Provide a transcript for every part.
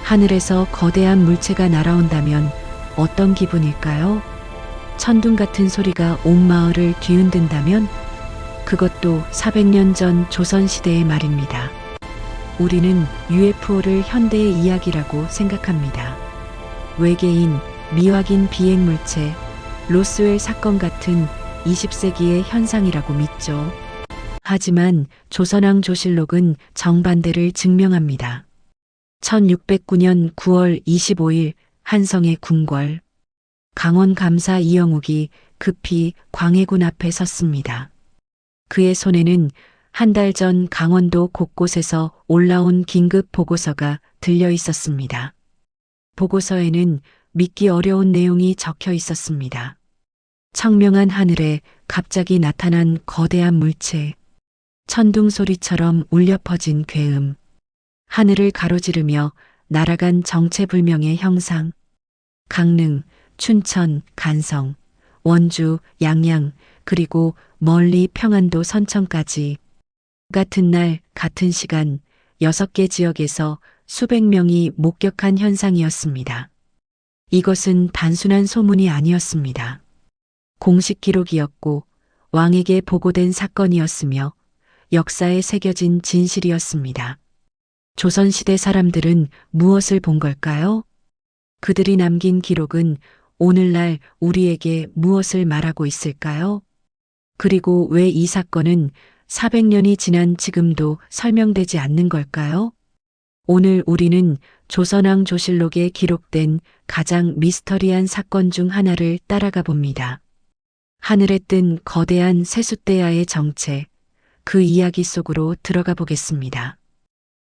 하늘에서 거대한 물체가 날아온다면 어떤 기분일까요? 천둥 같은 소리가 온 마을을 뒤흔든다면 그것도 400년 전 조선시대의 말입니다. 우리는 UFO를 현대의 이야기라고 생각합니다. 외계인, 미확인 비행물체, 로스웰 사건 같은 20세기의 현상이라고 믿죠. 하지만 조선왕 조실록은 정반대를 증명합니다. 1609년 9월 25일 한성의 궁궐. 강원 감사 이영욱이 급히 광해군 앞에 섰습니다. 그의 손에는 한 달 전 강원도 곳곳에서 올라온 긴급 보고서가 들려 있었습니다. 보고서에는 믿기 어려운 내용이 적혀 있었습니다. 청명한 하늘에 갑자기 나타난 거대한 물체, 천둥 소리처럼 울려 퍼진 괴음, 하늘을 가로지르며 날아간 정체불명의 형상, 강릉, 춘천, 간성, 원주, 양양, 그리고 멀리 평안도 선천까지 같은 날, 같은 시간 6개 지역에서 수백 명이 목격한 현상이었습니다. 이것은 단순한 소문이 아니었습니다. 공식 기록이었고 왕에게 보고된 사건이었으며 역사에 새겨진 진실이었습니다. 조선시대 사람들은 무엇을 본 걸까요? 그들이 남긴 기록은 오늘날 우리에게 무엇을 말하고 있을까요? 그리고 왜 이 사건은 400년이 지난 지금도 설명되지 않는 걸까요? 오늘 우리는 조선왕 조실록에 기록된 가장 미스터리한 사건 중 하나를 따라가 봅니다. 하늘에 뜬 거대한 세숫대야의 정체, 그 이야기 속으로 들어가 보겠습니다.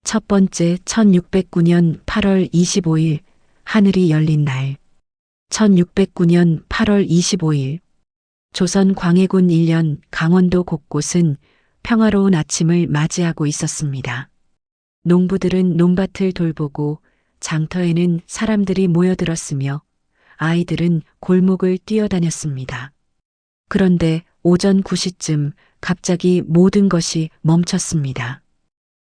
첫 번째, 1609년 8월 25일 하늘이 열린 날. 1609년 8월 25일 조선 광해군 1년 강원도 곳곳은 평화로운 아침을 맞이하고 있었습니다. 농부들은 논밭을 돌보고 장터에는 사람들이 모여들었으며 아이들은 골목을 뛰어다녔습니다. 그런데 오전 9시쯤 갑자기 모든 것이 멈췄습니다.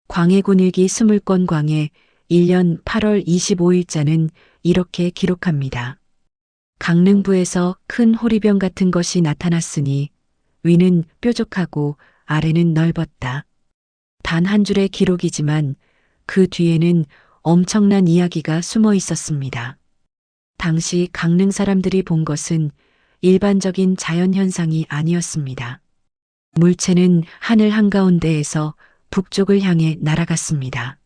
광해군 일기 스물권광해 1년 8월 25일자는 이렇게 기록합니다. 강릉부에서 큰 호리병 같은 것이 나타났으니 위는 뾰족하고 아래는 넓었다. 단 한 줄의 기록이지만 그 뒤에는 엄청난 이야기가 숨어 있었습니다. 당시 강릉 사람들이 본 것은 일반적인 자연현상이 아니었습니다. 물체는 하늘 한가운데에서 북쪽을 향해 날아갔습니다.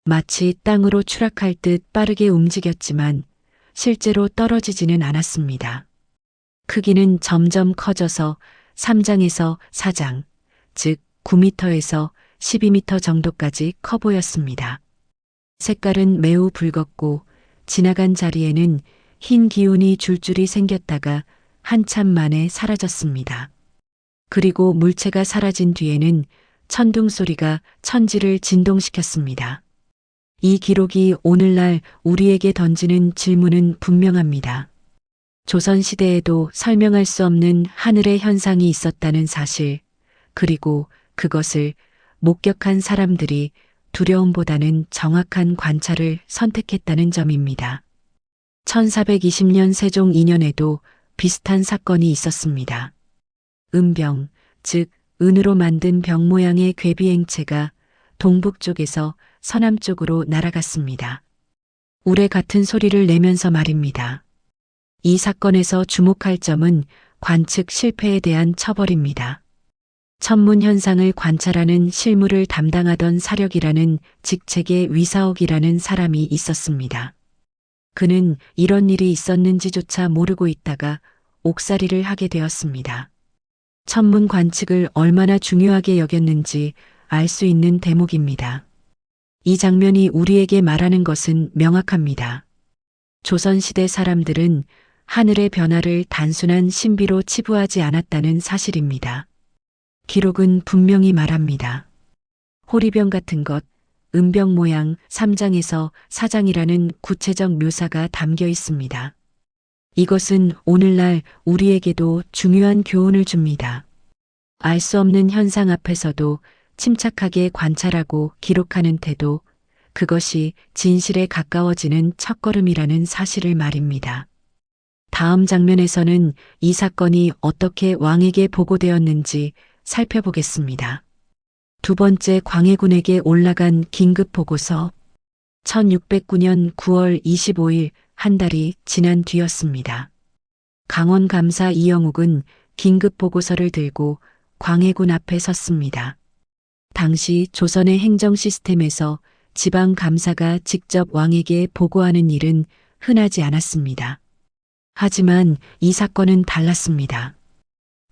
마치 땅으로 추락할 듯 빠르게 움직였지만 실제로 떨어지지는 않았습니다. 크기는 점점 커져서 3장에서 4장, 즉 9m에서 12m 정도까지 커 보였습니다. 색깔은 매우 붉었고 지나간 자리에는 흰 기운이 줄줄이 생겼다가 한참 만에 사라졌습니다. 그리고 물체가 사라진 뒤에는 천둥 소리가 천지를 진동시켰습니다. 이 기록이 오늘날 우리에게 던지는 질문은 분명합니다. 조선시대에도 설명할 수 없는 하늘의 현상이 있었다는 사실, 그리고 그것을 목격한 사람들이 두려움보다는 정확한 관찰을 선택했다는 점입니다. 1420년 세종 2년에도 비슷한 사건이 있었습니다. 은병, 즉 은으로 만든 병 모양의 괴비행체가 동북쪽에서 서남쪽으로 날아갔습니다. 우레 같은 소리를 내면서 말입니다. 이 사건에서 주목할 점은 관측 실패에 대한 처벌입니다. 천문 현상을 관찰하는 실무를 담당하던 사력이라는 직책의 위사옥이라는 사람이 있었습니다. 그는 이런 일이 있었는지조차 모르고 있다가 옥살이를 하게 되었습니다. 천문 관측을 얼마나 중요하게 여겼는지 알 수 있는 대목입니다. 이 장면이 우리에게 말하는 것은 명확합니다. 조선시대 사람들은 하늘의 변화를 단순한 신비로 치부하지 않았다는 사실입니다. 기록은 분명히 말합니다. 호리병 같은 것, 은병 모양 3장에서 4장이라는 구체적 묘사가 담겨 있습니다. 이것은 오늘날 우리에게도 중요한 교훈을 줍니다. 알 수 없는 현상 앞에서도 침착하게 관찰하고 기록하는 태도, 그것이 진실에 가까워지는 첫걸음이라는 사실을 말입니다. 다음 장면에서는 이 사건이 어떻게 왕에게 보고되었는지 살펴보겠습니다. 두 번째 광해군에게 올라간 긴급 보고서 1609년 9월 25일 한 달이 지난 뒤였습니다. 강원감사 이영욱은 긴급 보고서를 들고 광해군 앞에 섰습니다. 당시 조선의 행정 시스템에서 지방감사가 직접 왕에게 보고하는 일은 흔하지 않았습니다. 하지만 이 사건은 달랐습니다.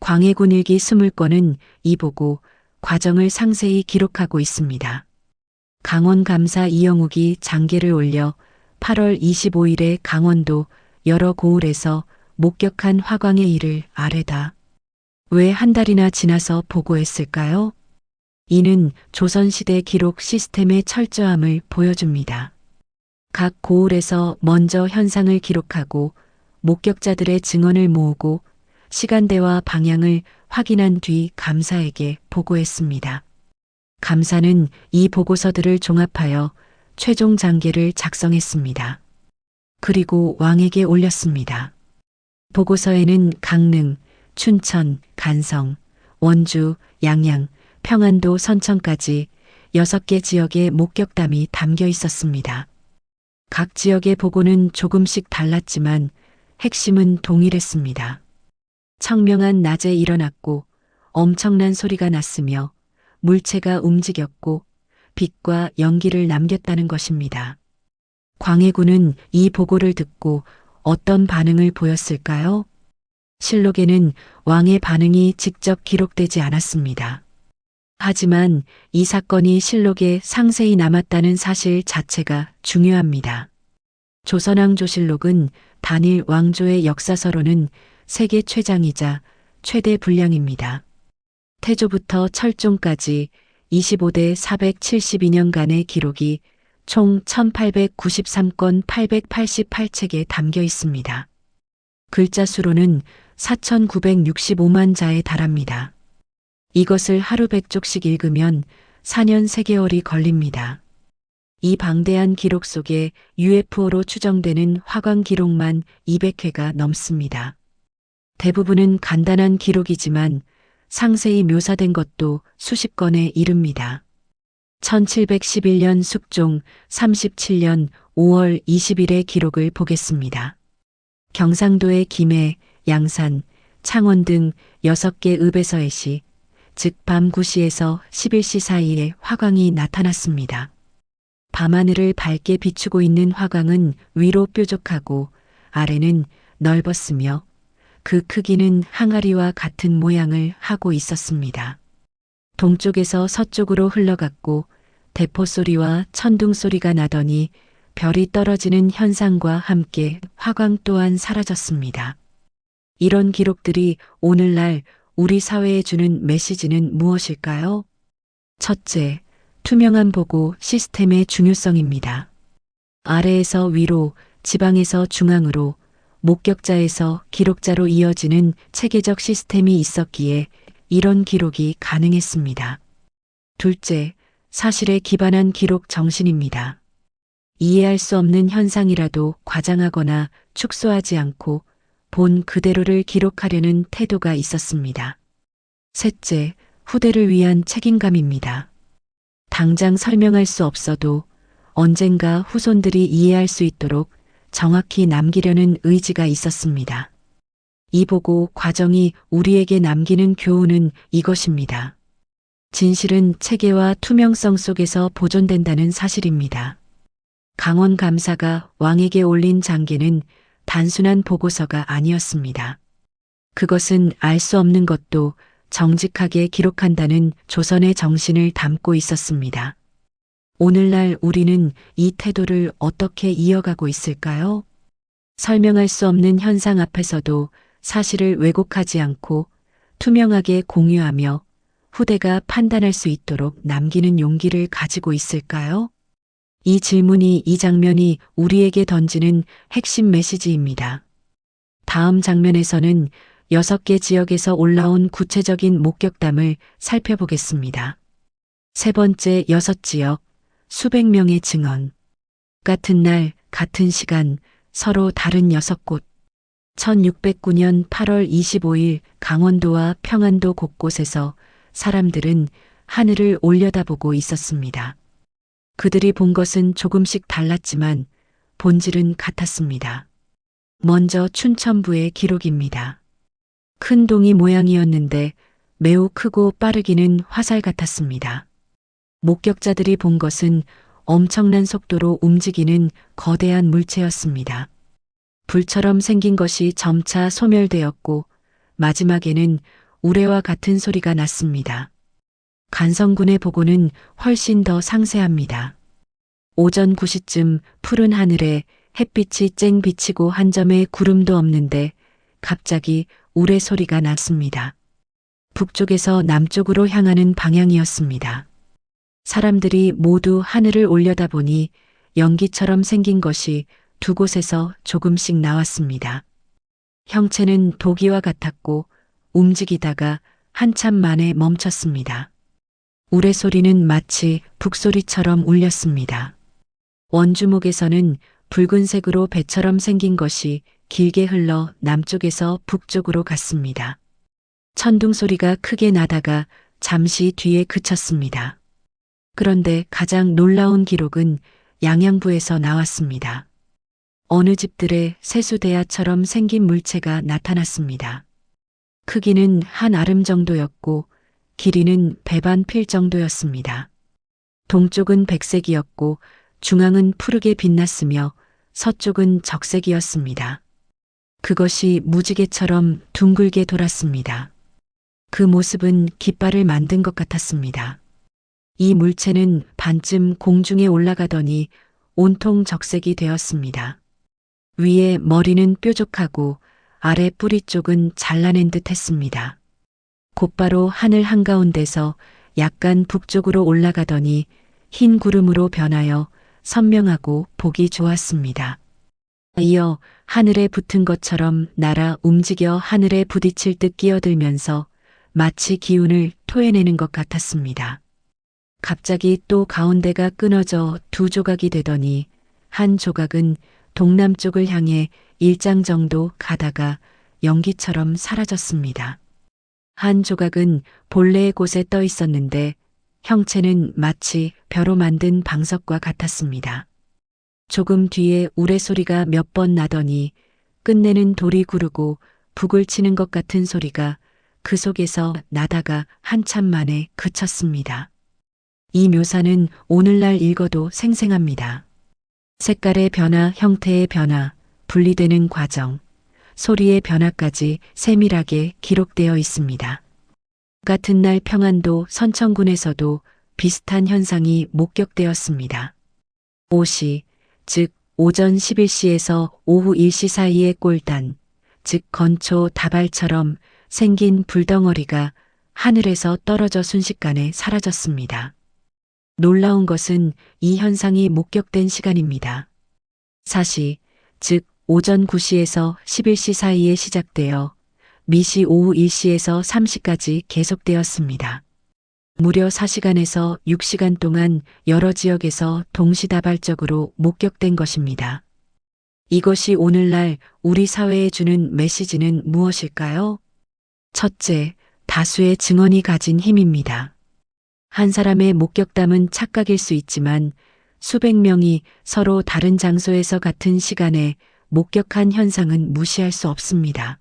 광해군 일기 20건은 이 보고 과정을 상세히 기록하고 있습니다. 강원감사 이영욱이 장계를 올려 8월 25일에 강원도 여러 고을에서 목격한 화광의 일을 아뢰다. 왜 한 달이나 지나서 보고했을까요? 이는 조선시대 기록 시스템의 철저함을 보여줍니다. 각 고을에서 먼저 현상을 기록하고 목격자들의 증언을 모으고 시간대와 방향을 확인한 뒤 감사에게 보고했습니다. 감사는 이 보고서들을 종합하여 최종 장계를 작성했습니다. 그리고 왕에게 올렸습니다. 보고서에는 강릉, 춘천, 간성, 원주, 양양, 평안도, 선천까지 6개 지역의 목격담이 담겨 있었습니다. 각 지역의 보고는 조금씩 달랐지만 핵심은 동일했습니다. 청명한 낮에 일어났고 엄청난 소리가 났으며 물체가 움직였고 빛과 연기를 남겼다는 것입니다. 광해군은 이 보고를 듣고 어떤 반응을 보였을까요? 실록에는 왕의 반응이 직접 기록되지 않았습니다. 하지만 이 사건이 실록에 상세히 남았다는 사실 자체가 중요합니다. 조선왕조실록은 단일 왕조의 역사서로는 세계 최장이자 최대 분량입니다. 태조부터 철종까지 25대 472년간의 기록이 총 1893건 888책에 담겨 있습니다. 글자 수로는 4965만 자에 달합니다. 이것을 하루 100쪽씩 읽으면 4년 3개월이 걸립니다. 이 방대한 기록 속에 UFO로 추정되는 화광 기록만 200회가 넘습니다. 대부분은 간단한 기록이지만 상세히 묘사된 것도 수십 건에 이릅니다. 1711년 숙종 37년 5월 20일의 기록을 보겠습니다. 경상도의 김해, 양산, 창원 등 6개 읍에서의 시, 즉 밤 9시에서 11시 사이에 화광이 나타났습니다. 밤하늘을 밝게 비추고 있는 화광은 위로 뾰족하고 아래는 넓었으며 그 크기는 항아리와 같은 모양을 하고 있었습니다. 동쪽에서 서쪽으로 흘러갔고 대포 소리와 천둥 소리가 나더니 별이 떨어지는 현상과 함께 화광 또한 사라졌습니다. 이런 기록들이 오늘날 우리 사회에 주는 메시지는 무엇일까요? 첫째, 투명한 보고 시스템의 중요성입니다. 아래에서 위로, 지방에서 중앙으로, 목격자에서 기록자로 이어지는 체계적 시스템이 있었기에 이런 기록이 가능했습니다. 둘째, 사실에 기반한 기록 정신입니다. 이해할 수 없는 현상이라도 과장하거나 축소하지 않고 본 그대로를 기록하려는 태도가 있었습니다. 셋째, 후대를 위한 책임감입니다. 당장 설명할 수 없어도 언젠가 후손들이 이해할 수 있도록 정확히 남기려는 의지가 있었습니다. 이 보고 과정이 우리에게 남기는 교훈은 이것입니다. 진실은 체계와 투명성 속에서 보존된다는 사실입니다. 강원감사가 왕에게 올린 장계는 단순한 보고서가 아니었습니다. 그것은 알 수 없는 것도 정직하게 기록한다는 조선의 정신을 담고 있었습니다. 오늘날 우리는 이 태도를 어떻게 이어가고 있을까요? 설명할 수 없는 현상 앞에서도 사실을 왜곡하지 않고 투명하게 공유하며 후대가 판단할 수 있도록 남기는 용기를 가지고 있을까요? 이 질문이 이 장면이 우리에게 던지는 핵심 메시지입니다. 다음 장면에서는 6개 지역에서 올라온 구체적인 목격담을 살펴보겠습니다. 세 번째 6지역, 수백 명의 증언. 같은 날, 같은 시간, 서로 다른 6곳. 1609년 8월 25일 강원도와 평안도 곳곳에서 사람들은 하늘을 올려다보고 있었습니다. 그들이 본 것은 조금씩 달랐지만 본질은 같았습니다. 먼저 춘천부의 기록입니다. 큰 동이 모양이었는데 매우 크고 빠르기는 화살 같았습니다. 목격자들이 본 것은 엄청난 속도로 움직이는 거대한 물체였습니다. 불처럼 생긴 것이 점차 소멸되었고 마지막에는 우레와 같은 소리가 났습니다. 간성군의 보고는 훨씬 더 상세합니다. 오전 9시쯤 푸른 하늘에 햇빛이 쨍 비치고 한 점의 구름도 없는데 갑자기 우레 소리가 났습니다. 북쪽에서 남쪽으로 향하는 방향이었습니다. 사람들이 모두 하늘을 올려다보니 연기처럼 생긴 것이 두 곳에서 조금씩 나왔습니다. 형체는 도기와 같았고 움직이다가 한참 만에 멈췄습니다. 우레 소리는 마치 북소리처럼 울렸습니다. 원주목에서는 붉은색으로 배처럼 생긴 것이 길게 흘러 남쪽에서 북쪽으로 갔습니다. 천둥 소리가 크게 나다가 잠시 뒤에 그쳤습니다. 그런데 가장 놀라운 기록은 양양부에서 나왔습니다. 어느 집들의 세수대야처럼 생긴 물체가 나타났습니다. 크기는 한 아름 정도였고 길이는 배반 필 정도였습니다. 동쪽은 백색이었고 중앙은 푸르게 빛났으며 서쪽은 적색이었습니다. 그것이 무지개처럼 둥글게 돌았습니다. 그 모습은 깃발을 만든 것 같았습니다. 이 물체는 반쯤 공중에 올라가더니 온통 적색이 되었습니다. 위에 머리는 뾰족하고 아래 뿌리 쪽은 잘라낸 듯 했습니다. 곧바로 하늘 한가운데서 약간 북쪽으로 올라가더니 흰 구름으로 변하여 선명하고 보기 좋았습니다. 이어 하늘에 붙은 것처럼 날아 움직여 하늘에 부딪힐 듯 끼어들면서 마치 기운을 토해내는 것 같았습니다. 갑자기 또 가운데가 끊어져 두 조각이 되더니 한 조각은 동남쪽을 향해 일장 정도 가다가 연기처럼 사라졌습니다. 한 조각은 본래의 곳에 떠 있었는데 형체는 마치 벼로 만든 방석과 같았습니다. 조금 뒤에 우레 소리가 몇 번 나더니 끝내는 돌이 구르고 북을 치는 것 같은 소리가 그 속에서 나다가 한참 만에 그쳤습니다. 이 묘사는 오늘날 읽어도 생생합니다. 색깔의 변화, 형태의 변화, 분리되는 과정, 소리의 변화까지 세밀하게 기록되어 있습니다. 같은 날 평안도 선천군에서도 비슷한 현상이 목격되었습니다. 오시, 즉 오전 11시에서 오후 1시 사이의 꼴단, 즉 건초 다발처럼 생긴 불덩어리가 하늘에서 떨어져 순식간에 사라졌습니다. 놀라운 것은 이 현상이 목격된 시간입니다. 사시, 즉 오전 9시에서 11시 사이에 시작되어 미시 오후 1시에서 3시까지 계속되었습니다. 무려 4시간에서 6시간 동안 여러 지역에서 동시다발적으로 목격된 것입니다. 이것이 오늘날 우리 사회에 주는 메시지는 무엇일까요? 첫째, 다수의 증언이 가진 힘입니다. 한 사람의 목격담은 착각일 수 있지만 수백 명이 서로 다른 장소에서 같은 시간에 목격한 현상은 무시할 수 없습니다.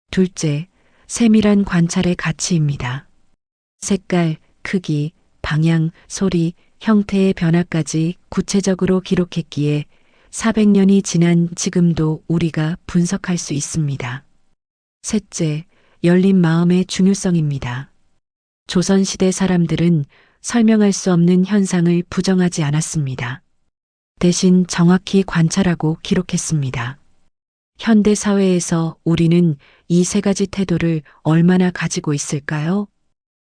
둘째, 세밀한 관찰의 가치입니다. 색깔, 크기, 방향, 소리, 형태의 변화까지 구체적으로 기록했기에 400년이 지난 지금도 우리가 분석할 수 있습니다. 셋째, 열린 마음의 중요성입니다. 조선시대 사람들은 설명할 수 없는 현상을 부정하지 않았습니다. 대신 정확히 관찰하고 기록했습니다. 현대 사회에서 우리는 이 세 가지 태도를 얼마나 가지고 있을까요?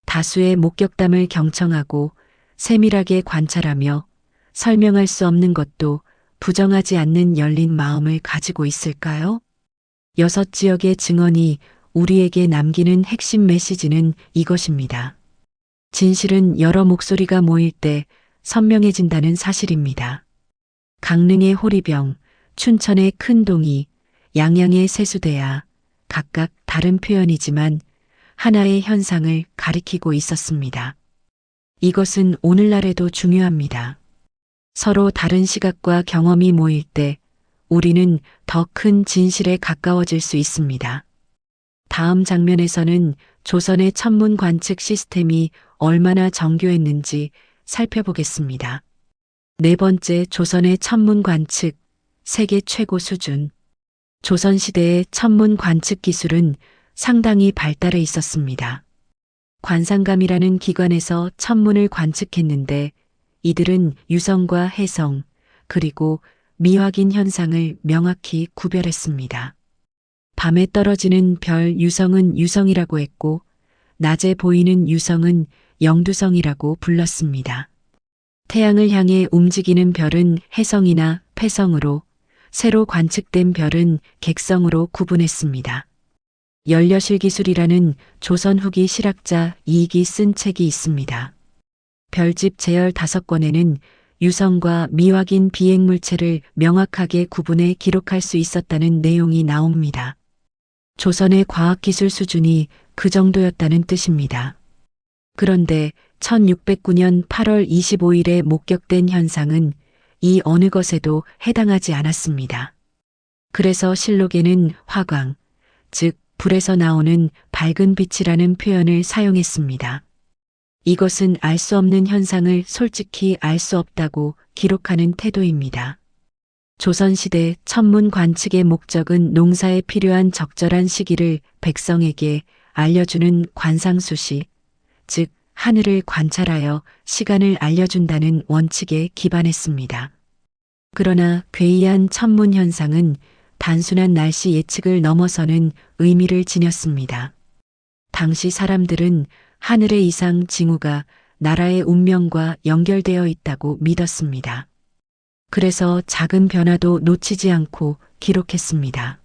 다수의 목격담을 경청하고 세밀하게 관찰하며 설명할 수 없는 것도 부정하지 않는 열린 마음을 가지고 있을까요? 6지역의 증언이 우리에게 남기는 핵심 메시지는 이것입니다. 진실은 여러 목소리가 모일 때 선명해진다는 사실입니다. 강릉의 호리병, 춘천의 큰 동이, 양양의 세수대야 각각 다른 표현이지만 하나의 현상을 가리키고 있었습니다. 이것은 오늘날에도 중요합니다. 서로 다른 시각과 경험이 모일 때 우리는 더 큰 진실에 가까워질 수 있습니다. 다음 장면에서는 조선의 천문 관측 시스템이 얼마나 정교했는지 살펴보겠습니다. 네 번째, 조선의 천문 관측, 세계 최고 수준. 조선시대의 천문 관측 기술은 상당히 발달해 있었습니다. 관상감이라는 기관에서 천문을 관측했는데 이들은 유성과 혜성, 그리고 미확인 현상을 명확히 구별했습니다. 밤에 떨어지는 별 유성은 유성이라고 했고, 낮에 보이는 유성은 영두성이라고 불렀습니다. 태양을 향해 움직이는 별은 혜성이나 패성으로, 새로 관측된 별은 객성으로 구분했습니다. 연려실 기술이라는 조선 후기 실학자 이익이 쓴 책이 있습니다. 별집 제열 5권에는 유성과 미확인 비행물체를 명확하게 구분해 기록할 수 있었다는 내용이 나옵니다. 조선의 과학기술 수준이 그 정도였다는 뜻입니다. 그런데 1609년 8월 25일에 목격된 현상은 이 어느 것에도 해당하지 않았습니다. 그래서 실록에는 화광, 즉 불에서 나오는 밝은 빛이라는 표현을 사용했습니다. 이것은 알 수 없는 현상을 솔직히 알 수 없다고 기록하는 태도입니다. 조선시대 천문 관측의 목적은 농사에 필요한 적절한 시기를 백성에게 알려주는 관상수시, 즉 하늘을 관찰하여 시간을 알려준다는 원칙에 기반했습니다. 그러나 괴이한 천문 현상은 단순한 날씨 예측을 넘어서는 의미를 지녔습니다. 당시 사람들은 하늘의 이상 징후가 나라의 운명과 연결되어 있다고 믿었습니다. 그래서 작은 변화도 놓치지 않고 기록했습니다.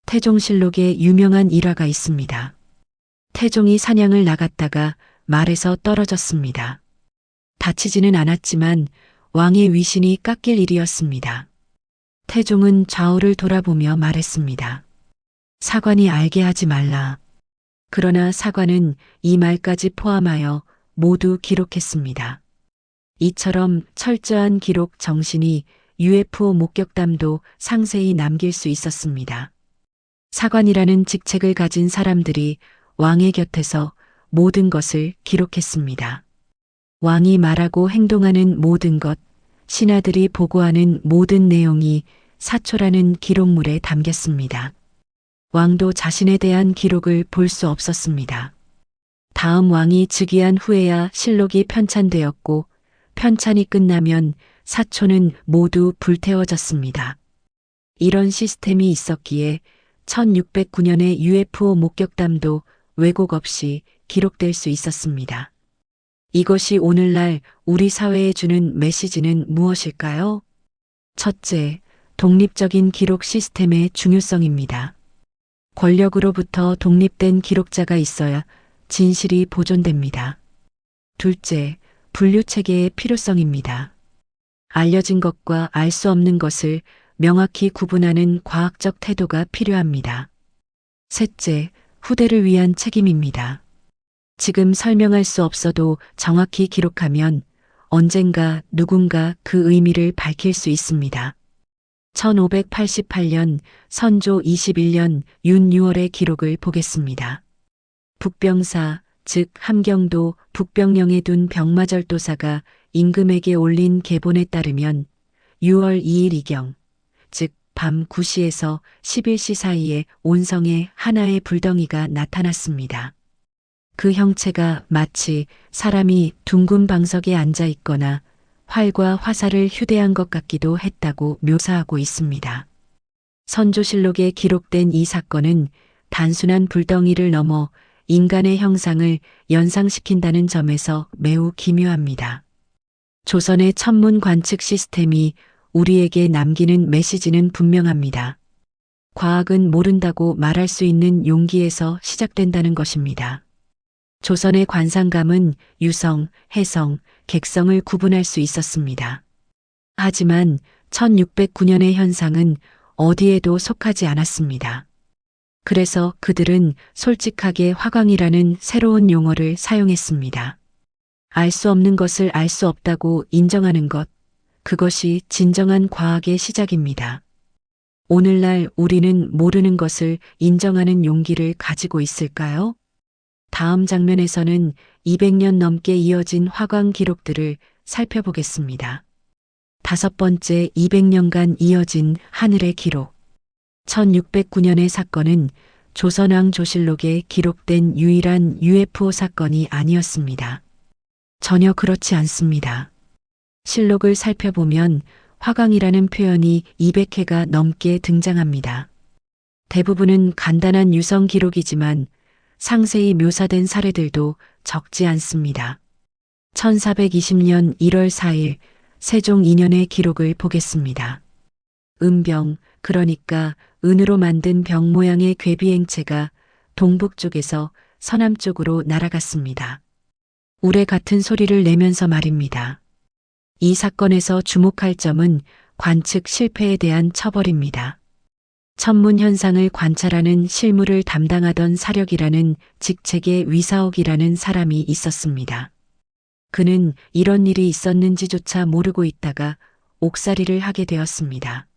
태종실록에 유명한 일화가 있습니다. 태종이 사냥을 나갔다가 말에서 떨어졌습니다. 다치지는 않았지만 왕의 위신이 깎일 일이었습니다. 태종은 좌우를 돌아보며 말했습니다. 사관이 알게 하지 말라. 그러나 사관은 이 말까지 포함하여 모두 기록했습니다. 이처럼 철저한 기록 정신이 UFO 목격담도 상세히 남길 수 있었습니다. 사관이라는 직책을 가진 사람들이 왕의 곁에서 모든 것을 기록했습니다. 왕이 말하고 행동하는 모든 것, 신하들이 보고하는 모든 내용이 사초라는 기록물에 담겼습니다. 왕도 자신에 대한 기록을 볼 수 없었습니다. 다음 왕이 즉위한 후에야 실록이 편찬되었고 편찬이 끝나면 사초는 모두 불태워졌습니다. 이런 시스템이 있었기에 1609년의 UFO 목격담도 왜곡 없이 기록될 수 있었습니다. 이것이 오늘날 우리 사회에 주는 메시지는 무엇일까요? 첫째, 독립적인 기록 시스템의 중요성입니다. 권력으로부터 독립된 기록자가 있어야 진실이 보존됩니다. 둘째, 분류체계의 필요성입니다. 알려진 것과 알 수 없는 것을 명확히 구분하는 과학적 태도가 필요합니다. 셋째, 후대를 위한 책임입니다. 지금 설명할 수 없어도 정확히 기록하면 언젠가 누군가 그 의미를 밝힐 수 있습니다. 1588년 선조 21년 윤 6월의 기록을 보겠습니다. 북병사, 즉 함경도 북병령에 둔 병마절도사가 임금에게 올린 계본에 따르면 6월 2일 이경, 즉 밤 9시에서 11시 사이에 온성에 하나의 불덩이가 나타났습니다. 그 형체가 마치 사람이 둥근 방석에 앉아 있거나 활과 화살을 휴대한 것 같기도 했다고 묘사하고 있습니다. 선조실록에 기록된 이 사건은 단순한 불덩이를 넘어 인간의 형상을 연상시킨다는 점에서 매우 기묘합니다. 조선의 천문 관측 시스템이 우리에게 남기는 메시지는 분명합니다. 과학은 모른다고 말할 수 있는 용기에서 시작된다는 것입니다. 조선의 관상감은 유성, 해성, 객성을 구분할 수 있었습니다. 하지만 1609년의 현상은 어디에도 속하지 않았습니다. 그래서 그들은 솔직하게 화광이라는 새로운 용어를 사용했습니다. 알 수 없는 것을 알 수 없다고 인정하는 것, 그것이 진정한 과학의 시작입니다. 오늘날 우리는 모르는 것을 인정하는 용기를 가지고 있을까요? 다음 장면에서는 200년 넘게 이어진 화광 기록들을 살펴보겠습니다. 다섯 번째, 200년간 이어진 하늘의 기록. 1609년의 사건은 조선왕 조실록에 기록된 유일한 UFO 사건이 아니었습니다. 전혀 그렇지 않습니다. 실록을 살펴보면 화광이라는 표현이 200회가 넘게 등장합니다. 대부분은 간단한 유성 기록이지만 상세히 묘사된 사례들도 적지 않습니다. 1420년 1월 4일 세종 2년의 기록을 보겠습니다. 은병, 그러니까 은으로 만든 병 모양의 괴비행체가 동북쪽에서 서남쪽으로 날아갔습니다. 우레 같은 소리를 내면서 말입니다. 이 사건에서 주목할 점은 관측 실패에 대한 처벌입니다. 천문 현상을 관찰하는 실무를 담당하던 사력이라는 직책의 위사옥이라는 사람이 있었습니다. 그는 이런 일이 있었는지조차 모르고 있다가 옥살이를 하게 되었습니다.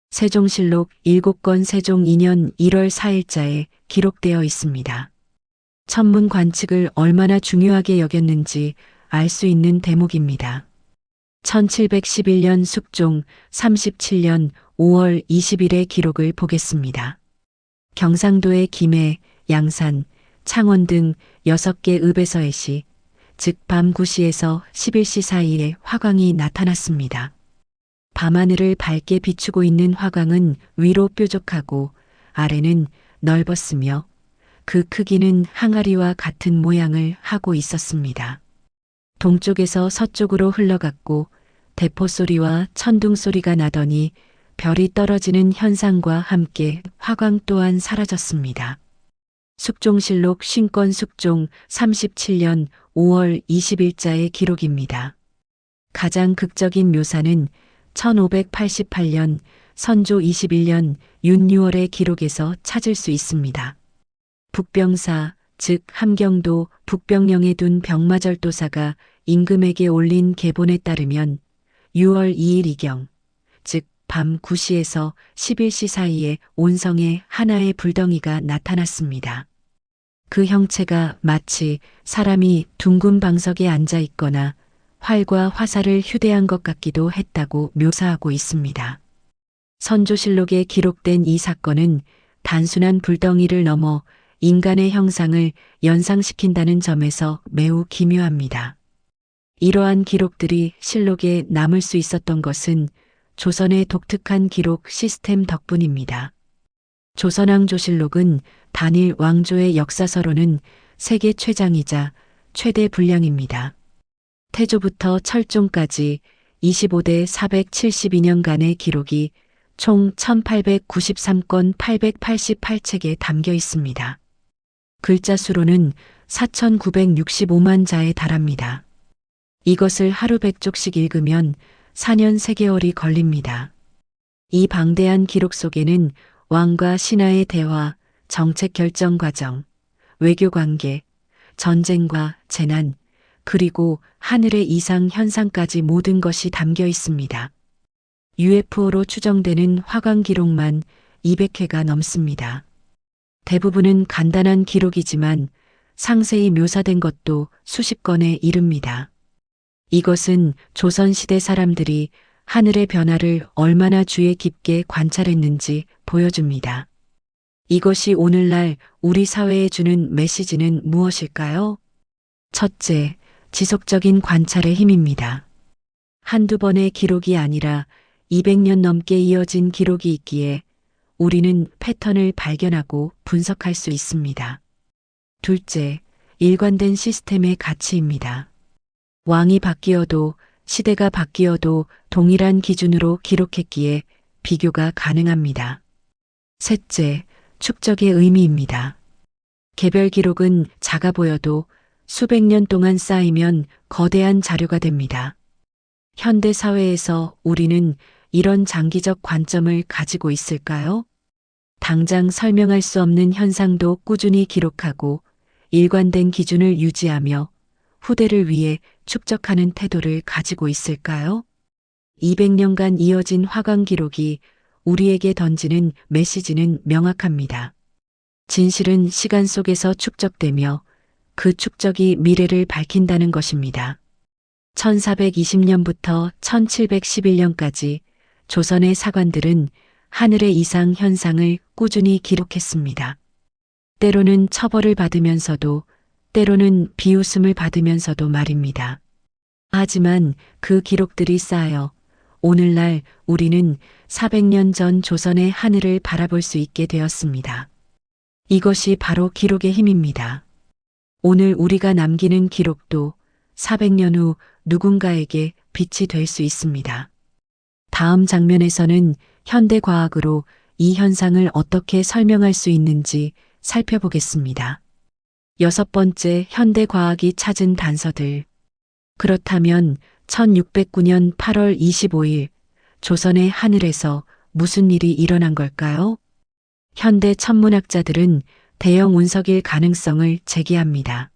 세종실록 7권 세종 2년 1월 4일자에 기록되어 있습니다. 천문 관측을 얼마나 중요하게 여겼는지 알 수 있는 대목입니다. 1711년 숙종 37년 5월 20일의 기록을 보겠습니다. 경상도의 김해, 양산, 창원 등 6개 읍에서의 시, 즉 밤 9시에서 11시 사이에 화광이 나타났습니다. 밤하늘을 밝게 비추고 있는 화광은 위로 뾰족하고 아래는 넓었으며 그 크기는 항아리와 같은 모양을 하고 있었습니다. 동쪽에서 서쪽으로 흘러갔고 대포 소리와 천둥 소리가 나더니 별이 떨어지는 현상과 함께 화광 또한 사라졌습니다. 숙종실록 신권 숙종 37년 5월 20일자의 기록입니다. 가장 극적인 묘사는 1588년 선조 21년 윤6월의 기록에서 찾을 수 있습니다. 북병사, 즉 함경도 북병령에 둔 병마절도사가 임금에게 올린 계본에 따르면 6월 2일 이경, 즉 밤 9시에서 11시 사이에 온성에 하나의 불덩이가 나타났습니다. 그 형체가 마치 사람이 둥근 방석에 앉아 있거나 활과 화살을 휴대한 것 같기도 했다고 묘사하고 있습니다. 선조실록에 기록된 이 사건은 단순한 불덩이를 넘어 인간의 형상을 연상시킨다는 점에서 매우 기묘합니다. 이러한 기록들이 실록에 남을 수 있었던 것은 조선의 독특한 기록 시스템 덕분입니다. 조선왕 조실록은 단일 왕조의 역사서로는 세계 최장이자 최대 분량입니다. 태조부터 철종까지 25대 472년간의 기록이 총 1893건 888책에 담겨 있습니다. 글자 수로는 4965만 자에 달합니다. 이것을 하루 100쪽씩 읽으면 4년 3개월이 걸립니다. 이 방대한 기록 속에는 왕과 신하의 대화, 정책 결정 과정, 외교 관계, 전쟁과 재난, 그리고 하늘의 이상 현상까지 모든 것이 담겨 있습니다. UFO로 추정되는 화광 기록만 200회가 넘습니다. 대부분은 간단한 기록이지만 상세히 묘사된 것도 수십 건에 이릅니다. 이것은 조선시대 사람들이 하늘의 변화를 얼마나 주의 깊게 관찰했는지 보여줍니다. 이것이 오늘날 우리 사회에 주는 메시지는 무엇일까요? 첫째, 지속적인 관찰의 힘입니다. 한두 번의 기록이 아니라 200년 넘게 이어진 기록이 있기에 우리는 패턴을 발견하고 분석할 수 있습니다. 둘째, 일관된 시스템의 가치입니다. 왕이 바뀌어도 시대가 바뀌어도 동일한 기준으로 기록했기에 비교가 가능합니다. 셋째, 축적의 의미입니다. 개별 기록은 작아 보여도 수백 년 동안 쌓이면 거대한 자료가 됩니다. 현대 사회에서 우리는 이런 장기적 관점을 가지고 있을까요? 당장 설명할 수 없는 현상도 꾸준히 기록하고 일관된 기준을 유지하며 후대를 위해 축적하는 태도를 가지고 있을까요? 200년간 이어진 화강 기록이 우리에게 던지는 메시지는 명확합니다. 진실은 시간 속에서 축적되며 그 축적이 미래를 밝힌다는 것입니다. 1420년부터 1711년까지 조선의 사관들은 하늘의 이상 현상을 꾸준히 기록했습니다. 때로는 처벌을 받으면서도 때로는 비웃음을 받으면서도 말입니다. 하지만 그 기록들이 쌓여 오늘날 우리는 400년 전 조선의 하늘을 바라볼 수 있게 되었습니다. 이것이 바로 기록의 힘입니다. 오늘 우리가 남기는 기록도 400년 후 누군가에게 빛이 될 수 있습니다. 다음 장면에서는 현대 과학으로 이 현상을 어떻게 설명할 수 있는지 살펴보겠습니다. 6번째, 현대 과학이 찾은 단서들. 그렇다면 1609년 8월 25일 조선의 하늘에서 무슨 일이 일어난 걸까요? 현대 천문학자들은 대형 운석일 가능성을 제기합니다.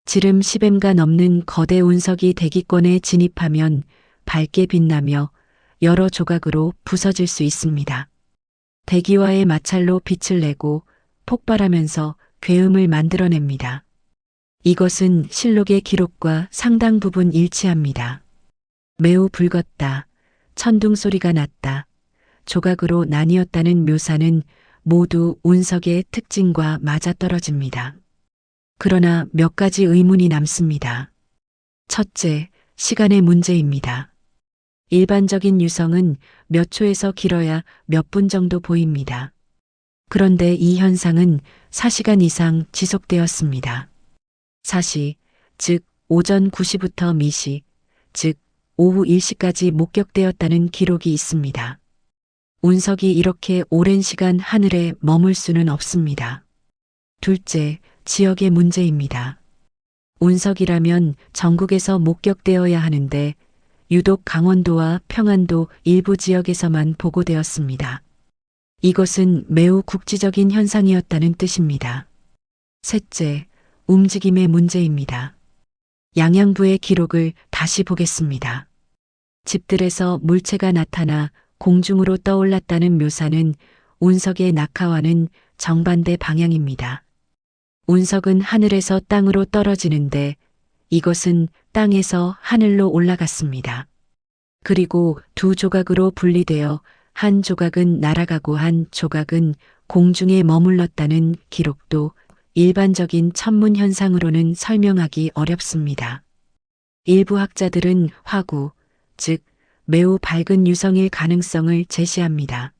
지름 10m가 넘는 거대 운석이 대기권에 진입하면 밝게 빛나며 여러 조각으로 부서질 수 있습니다. 대기와의 마찰로 빛을 내고 폭발하면서 괴음을 만들어냅니다. 이것은 실록의 기록과 상당 부분 일치합니다. 매우 붉었다. 천둥 소리가 났다. 조각으로 나뉘었다는 묘사는 모두 운석의 특징과 맞아떨어집니다. 그러나 몇 가지 의문이 남습니다. 첫째, 시간의 문제입니다. 일반적인 유성은 몇 초에서 길어야 몇 분 정도 보입니다. 그런데 이 현상은 4시간 이상 지속되었습니다. 사시, 즉 오전 9시부터 미시, 즉 오후 1시까지 목격되었다는 기록이 있습니다. 운석이 이렇게 오랜 시간 하늘에 머물 수는 없습니다. 둘째, 지역의 문제입니다. 운석이라면 전국에서 목격되어야 하는데 유독 강원도와 평안도 일부 지역에서만 보고되었습니다. 이것은 매우 국지적인 현상이었다는 뜻입니다. 셋째, 움직임의 문제입니다. 양양부의 기록을 다시 보겠습니다. 집들에서 물체가 나타나 공중으로 떠올랐다는 묘사는 운석의 낙하와는 정반대 방향입니다. 운석은 하늘에서 땅으로 떨어지는데 이것은 땅에서 하늘로 올라갔습니다. 그리고 두 조각으로 분리되어 한 조각은 날아가고 한 조각은 공중에 머물렀다는 기록도 일반적인 천문 현상으로는 설명하기 어렵습니다. 일부 학자들은 화구, 즉 매우 밝은 유성일 가능성을 제시합니다.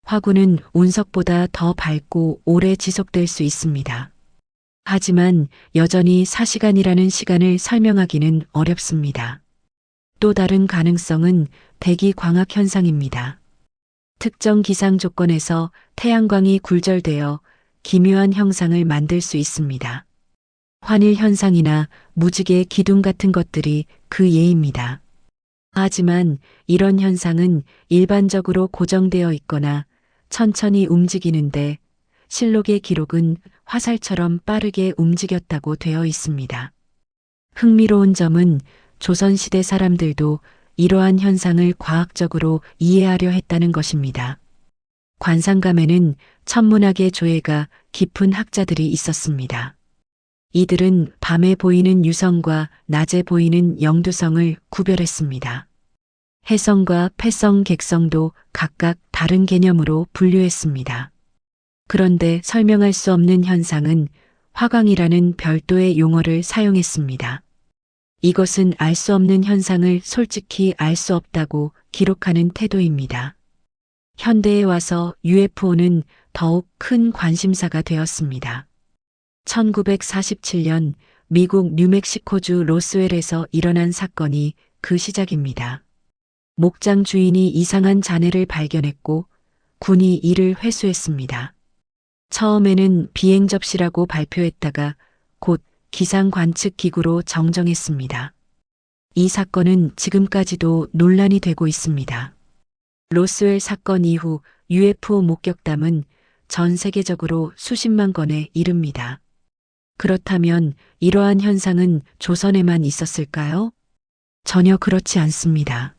화구는 운석보다 더 밝고 오래 지속될 수 있습니다. 하지만 여전히 4시간이라는 시간을 설명하기는 어렵습니다. 또 다른 가능성은 대기 광학 현상입니다. 특정 기상 조건에서 태양광이 굴절되어 기묘한 형상을 만들 수 있습니다. 환일 현상이나 무지개 기둥 같은 것들이 그 예입니다. 하지만 이런 현상은 일반적으로 고정되어 있거나 천천히 움직이는데 실록의 기록은 화살처럼 빠르게 움직였다고 되어 있습니다. 흥미로운 점은 조선시대 사람들도 이러한 현상을 과학적으로 이해하려 했다는 것입니다. 관상감에는 천문학의 조예가 깊은 학자들이 있었습니다. 이들은 밤에 보이는 유성과 낮에 보이는 영두성을 구별했습니다. 해성과 패성, 객성도 각각 다른 개념으로 분류했습니다. 그런데 설명할 수 없는 현상은 화광이라는 별도의 용어를 사용했습니다. 이것은 알 수 없는 현상을 솔직히 알 수 없다고 기록하는 태도입니다. 현대에 와서 UFO는 더욱 큰 관심사가 되었습니다. 1947년 미국 뉴멕시코주 로스웰에서 일어난 사건이 그 시작입니다. 목장 주인이 이상한 잔해를 발견했고 군이 이를 회수했습니다. 처음에는 비행 접시라고 발표했다가 곧 기상 관측 기구로 정정했습니다. 이 사건은 지금까지도 논란이 되고 있습니다. 로스웰 사건 이후 UFO 목격담은 전 세계적으로 수십만 건에 이릅니다. 그렇다면 이러한 현상은 조선에만 있었을까요? 전혀 그렇지 않습니다.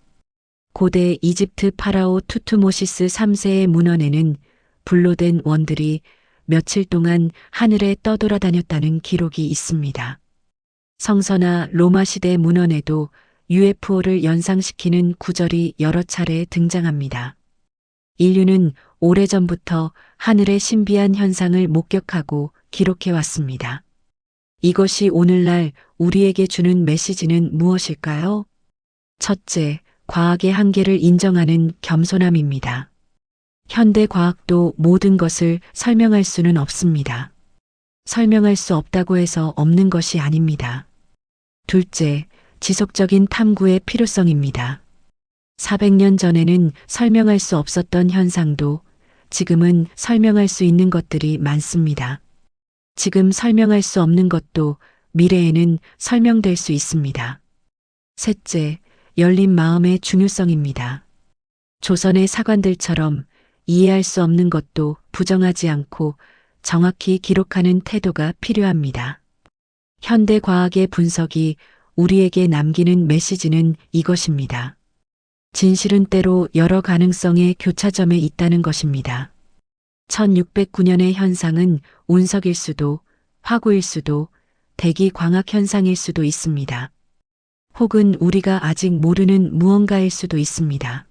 고대 이집트 파라오 투투모시스 3세의 문헌에는 불로된 원들이 며칠 동안 하늘에 떠돌아다녔다는 기록이 있습니다. 성서나 로마 시대 문헌에도 UFO를 연상시키는 구절이 여러 차례 등장합니다. 인류는 오래전부터 하늘의 신비한 현상을 목격하고 기록해왔습니다. 이것이 오늘날 우리에게 주는 메시지는 무엇일까요? 첫째, 과학의 한계를 인정하는 겸손함입니다. 현대 과학도 모든 것을 설명할 수는 없습니다. 설명할 수 없다고 해서 없는 것이 아닙니다. 둘째, 지속적인 탐구의 필요성입니다. 400년 전에는 설명할 수 없었던 현상도 지금은 설명할 수 있는 것들이 많습니다. 지금 설명할 수 없는 것도 미래에는 설명될 수 있습니다. 셋째, 열린 마음의 중요성입니다. 조선의 사관들처럼 이해할 수 없는 것도 부정하지 않고 정확히 기록하는 태도가 필요합니다. 현대 과학의 분석이 우리에게 남기는 메시지는 이것입니다. 진실은 때로 여러 가능성의 교차점에 있다는 것입니다. 1609년의 현상은 운석일 수도, 화구일 수도, 대기 광학 현상일 수도 있습니다. 혹은 우리가 아직 모르는 무언가일 수도 있습니다.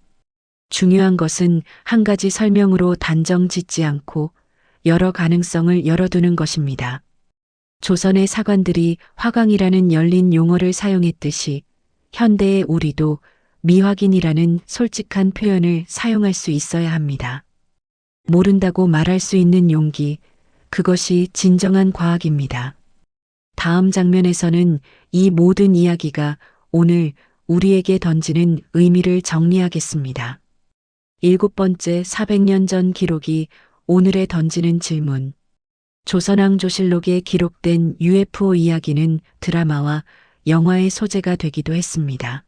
중요한 것은 한 가지 설명으로 단정 짓지 않고 여러 가능성을 열어두는 것입니다. 조선의 사관들이 화광이라는 열린 용어를 사용했듯이 현대의 우리도 미확인이라는 솔직한 표현을 사용할 수 있어야 합니다. 모른다고 말할 수 있는 용기, 그것이 진정한 과학입니다. 다음 장면에서는 이 모든 이야기가 오늘 우리에게 던지는 의미를 정리하겠습니다. 7번째 400년 전 기록이 오늘에 던지는 질문. 조선왕조실록에 기록된 UFO 이야기는 드라마와 영화의 소재가 되기도 했습니다.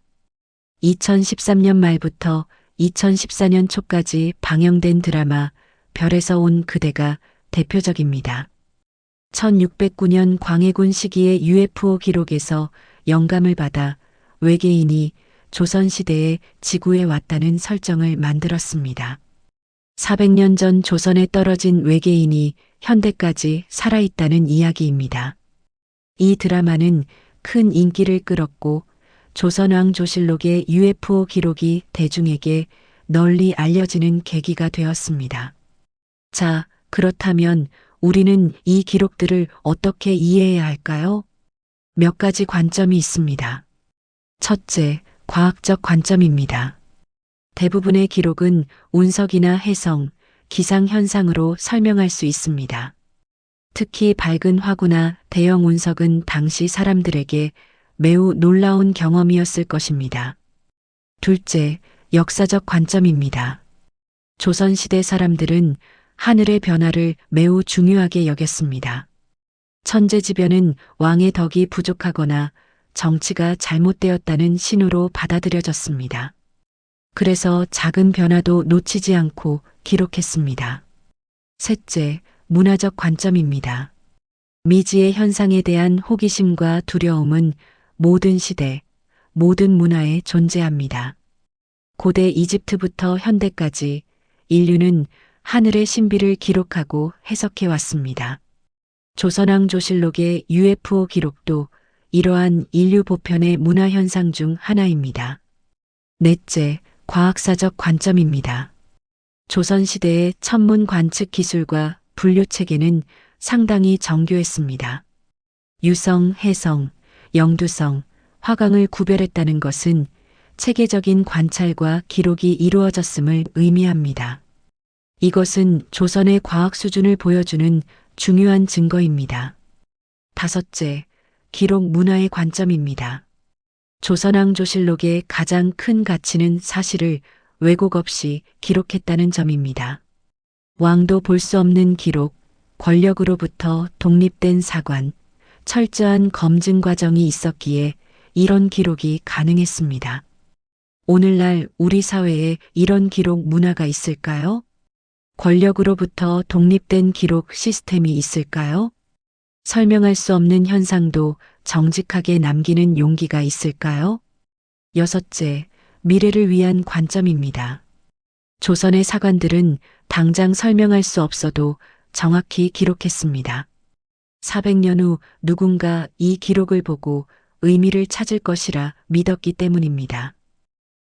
2013년 말부터 2014년 초까지 방영된 드라마 별에서 온 그대가 대표적입니다. 1609년 광해군 시기의 UFO 기록에서 영감을 받아 외계인이 조선시대에 지구에 왔다는 설정을 만들었습니다. 400년 전 조선에 떨어진 외계인이 현대까지 살아있다는 이야기입니다. 이 드라마는 큰 인기를 끌었고 조선왕조실록의 UFO 기록이 대중에게 널리 알려지는 계기가 되었습니다. 자, 그렇다면 우리는 이 기록들을 어떻게 이해해야 할까요? 몇 가지 관점이 있습니다. 첫째, 과학적 관점입니다. 대부분의 기록은 운석이나 해성, 기상현상으로 설명할 수 있습니다. 특히 밝은 화구나 대형 운석은 당시 사람들에게 매우 놀라운 경험이었을 것입니다. 둘째, 역사적 관점입니다. 조선시대 사람들은 하늘의 변화를 매우 중요하게 여겼습니다. 천재지변은 왕의 덕이 부족하거나 정치가 잘못되었다는 신호로 받아들여졌습니다. 그래서 작은 변화도 놓치지 않고 기록했습니다. 셋째, 문화적 관점입니다. 미지의 현상에 대한 호기심과 두려움은 모든 시대, 모든 문화에 존재합니다. 고대 이집트부터 현대까지 인류는 하늘의 신비를 기록하고 해석해 왔습니다. 조선왕조실록의 UFO 기록도 이러한 인류 보편의 문화 현상 중 하나입니다. 넷째, 과학사적 관점입니다. 조선시대의 천문 관측 기술과 분류 체계는 상당히 정교했습니다. 유성, 해성, 영두성, 화광을 구별했다는 것은 체계적인 관찰과 기록이 이루어졌음을 의미합니다. 이것은 조선의 과학 수준을 보여주는 중요한 증거입니다. 다섯째, 기록 문화의 관점입니다. 조선왕조실록의 가장 큰 가치는 사실을 왜곡 없이 기록했다는 점입니다. 왕도 볼 수 없는 기록, 권력으로부터 독립된 사관, 철저한 검증 과정이 있었기에 이런 기록이 가능했습니다. 오늘날 우리 사회에 이런 기록 문화가 있을까요? 권력으로부터 독립된 기록 시스템이 있을까요? 설명할 수 없는 현상도 정직하게 남기는 용기가 있을까요? 여섯째, 미래를 위한 관점입니다. 조선의 사관들은 당장 설명할 수 없어도 정확히 기록했습니다. 400년 후 누군가 이 기록을 보고 의미를 찾을 것이라 믿었기 때문입니다.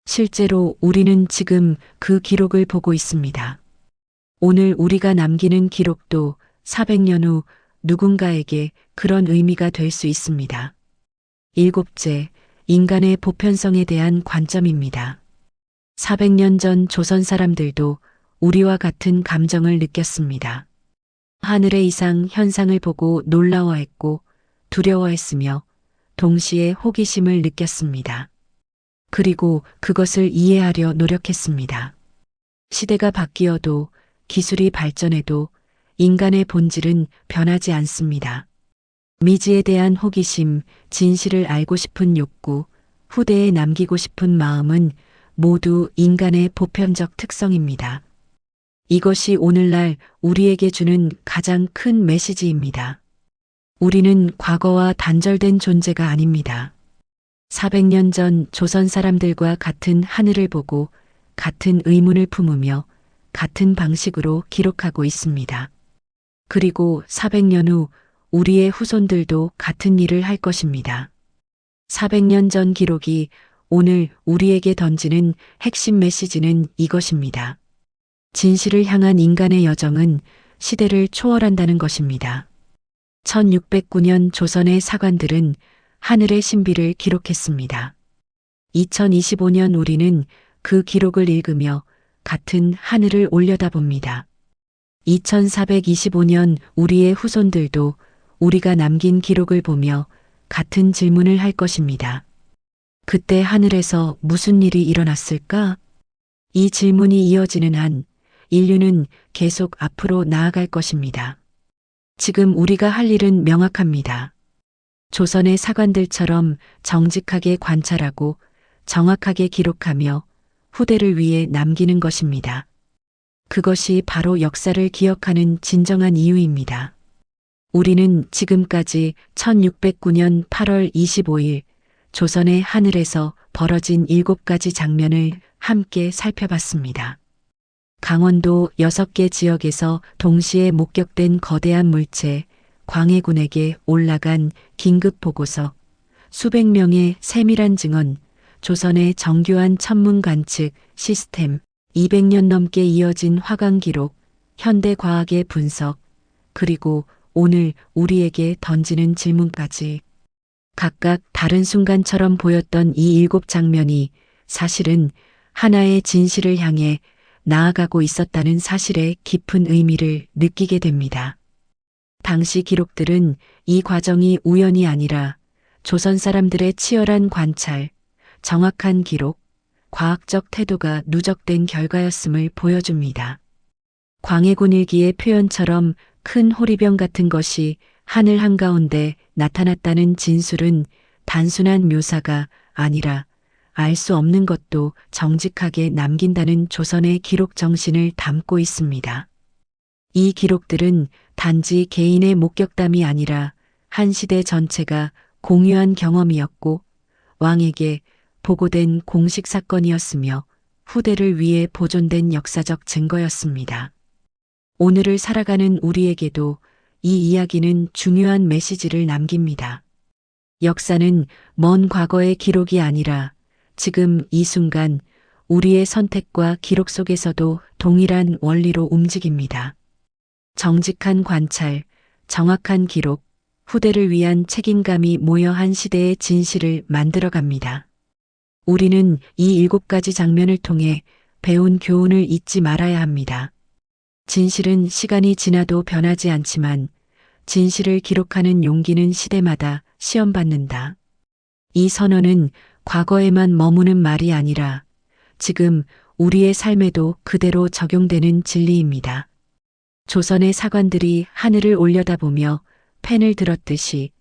실제로 우리는 지금 그 기록을 보고 있습니다. 오늘 우리가 남기는 기록도 400년 후 누군가에게 그런 의미가 될 수 있습니다. 일곱째, 인간의 보편성에 대한 관점입니다. 400년 전 조선 사람들도 우리와 같은 감정을 느꼈습니다. 하늘의 이상 현상을 보고 놀라워했고 두려워했으며 동시에 호기심을 느꼈습니다. 그리고 그것을 이해하려 노력했습니다. 시대가 바뀌어도 기술이 발전해도 인간의 본질은 변하지 않습니다. 미지에 대한 호기심, 진실을 알고 싶은 욕구, 후대에 남기고 싶은 마음은 모두 인간의 보편적 특성입니다. 이것이 오늘날 우리에게 주는 가장 큰 메시지입니다. 우리는 과거와 단절된 존재가 아닙니다. 400년 전 조선 사람들과 같은 하늘을 보고 같은 의문을 품으며 같은 방식으로 기록하고 있습니다. 그리고 400년 후 우리의 후손들도 같은 일을 할 것입니다. 400년 전 기록이 오늘 우리에게 던지는 핵심 메시지는 이것입니다. 진실을 향한 인간의 여정은 시대를 초월한다는 것입니다. 1609년 조선의 사관들은 하늘의 신비를 기록했습니다. 2025년 우리는 그 기록을 읽으며 같은 하늘을 올려다봅니다. 2425년 우리의 후손들도 우리가 남긴 기록을 보며 같은 질문을 할 것입니다. 그때 하늘에서 무슨 일이 일어났을까? 이 질문이 이어지는 한 인류는 계속 앞으로 나아갈 것입니다. 지금 우리가 할 일은 명확합니다. 조선의 사관들처럼 정직하게 관찰하고 정확하게 기록하며 후대를 위해 남기는 것입니다. 그것이 바로 역사를 기억하는 진정한 이유입니다. 우리는 지금까지 1609년 8월 25일 조선의 하늘에서 벌어진 7가지 장면을 함께 살펴봤습니다. 강원도 6개 지역에서 동시에 목격된 거대한 물체, 광해군에게 올라간 긴급 보고서, 수백 명의 세밀한 증언, 조선의 정교한 천문 관측 시스템, 200년 넘게 이어진 화강 기록, 현대 과학의 분석, 그리고 오늘 우리에게 던지는 질문까지. 각각 다른 순간처럼 보였던 이 7장면이 사실은 하나의 진실을 향해 나아가고 있었다는 사실의 깊은 의미를 느끼게 됩니다. 당시 기록들은 이 과정이 우연이 아니라 조선 사람들의 치열한 관찰, 정확한 기록, 과학적 태도가 누적된 결과였음을 보여줍니다. 광해군 일기의 표현처럼 큰 호리병 같은 것이 하늘 한가운데 나타났다는 진술은 단순한 묘사가 아니라 알 수 없는 것도 정직하게 남긴다는 조선의 기록 정신을 담고 있습니다. 이 기록들은 단지 개인의 목격담이 아니라 한 시대 전체가 공유한 경험이었고 왕에게 보고된 공식 사건이었으며 후대를 위해 보존된 역사적 증거였습니다. 오늘을 살아가는 우리에게도 이 이야기는 중요한 메시지를 남깁니다. 역사는 먼 과거의 기록이 아니라 지금 이 순간 우리의 선택과 기록 속에서도 동일한 원리로 움직입니다. 정직한 관찰, 정확한 기록, 후대를 위한 책임감이 모여 한 시대의 진실을 만들어갑니다. 우리는 이 7가지 장면을 통해 배운 교훈을 잊지 말아야 합니다. 진실은 시간이 지나도 변하지 않지만 진실을 기록하는 용기는 시대마다 시험받는다. 이 선언은 과거에만 머무는 말이 아니라 지금 우리의 삶에도 그대로 적용되는 진리입니다. 조선의 사관들이 하늘을 올려다보며 펜을 들었듯이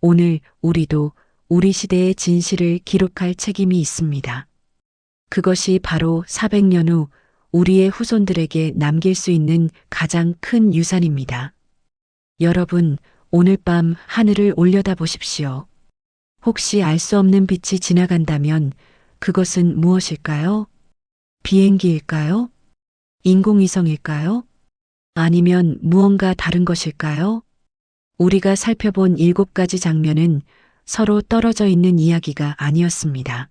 오늘 우리도 우리 시대의 진실을 기록할 책임이 있습니다. 그것이 바로 400년 후 우리의 후손들에게 남길 수 있는 가장 큰 유산입니다. 여러분, 오늘 밤 하늘을 올려다 보십시오. 혹시 알 수 없는 빛이 지나간다면 그것은 무엇일까요? 비행기일까요? 인공위성일까요? 아니면 무언가 다른 것일까요? 우리가 살펴본 7가지 장면은 서로 떨어져 있는 이야기가 아니었습니다.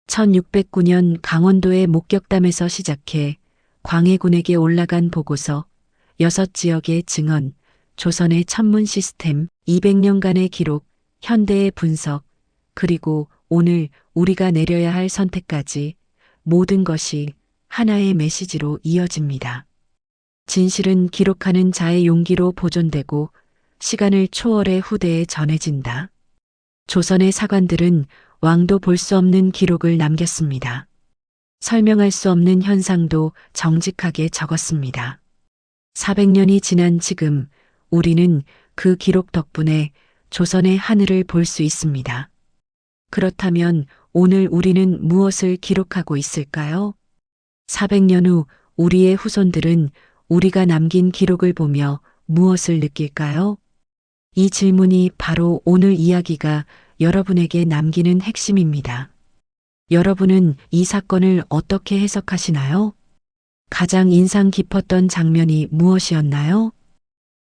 1609년 강원도의 목격담에서 시작해 광해군에게 올라간 보고서, 6지역의 증언, 조선의 천문 시스템, 200년간의 기록, 현대의 분석, 그리고 오늘 우리가 내려야 할 선택까지 모든 것이 하나의 메시지로 이어집니다. 진실은 기록하는 자의 용기로 보존되고 시간을 초월해 후대에 전해진다. 조선의 사관들은 왕도 볼 수 없는 기록을 남겼습니다. 설명할 수 없는 현상도 정직하게 적었습니다. 400년이 지난 지금 우리는 그 기록 덕분에 조선의 하늘을 볼 수 있습니다. 그렇다면 오늘 우리는 무엇을 기록하고 있을까요? 400년 후 우리의 후손들은 우리가 남긴 기록을 보며 무엇을 느낄까요? 이 질문이 바로 오늘 이야기가 여러분에게 남기는 핵심입니다. 여러분은 이 사건을 어떻게 해석하시나요? 가장 인상 깊었던 장면이 무엇이었나요?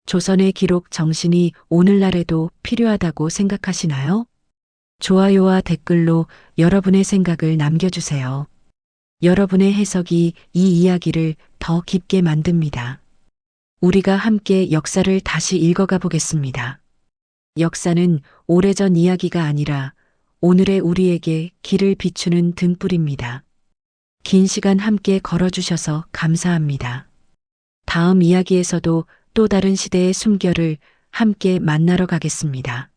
조선의 기록 정신이 오늘날에도 필요하다고 생각하시나요? 좋아요와 댓글로 여러분의 생각을 남겨주세요. 여러분의 해석이 이 이야기를 더 깊게 만듭니다. 우리가 함께 역사를 다시 읽어가 보겠습니다. 역사는 오래전 이야기가 아니라 오늘의 우리에게 길을 비추는 등불입니다. 긴 시간 함께 걸어주셔서 감사합니다. 다음 이야기에서도 또 다른 시대의 숨결을 함께 만나러 가겠습니다.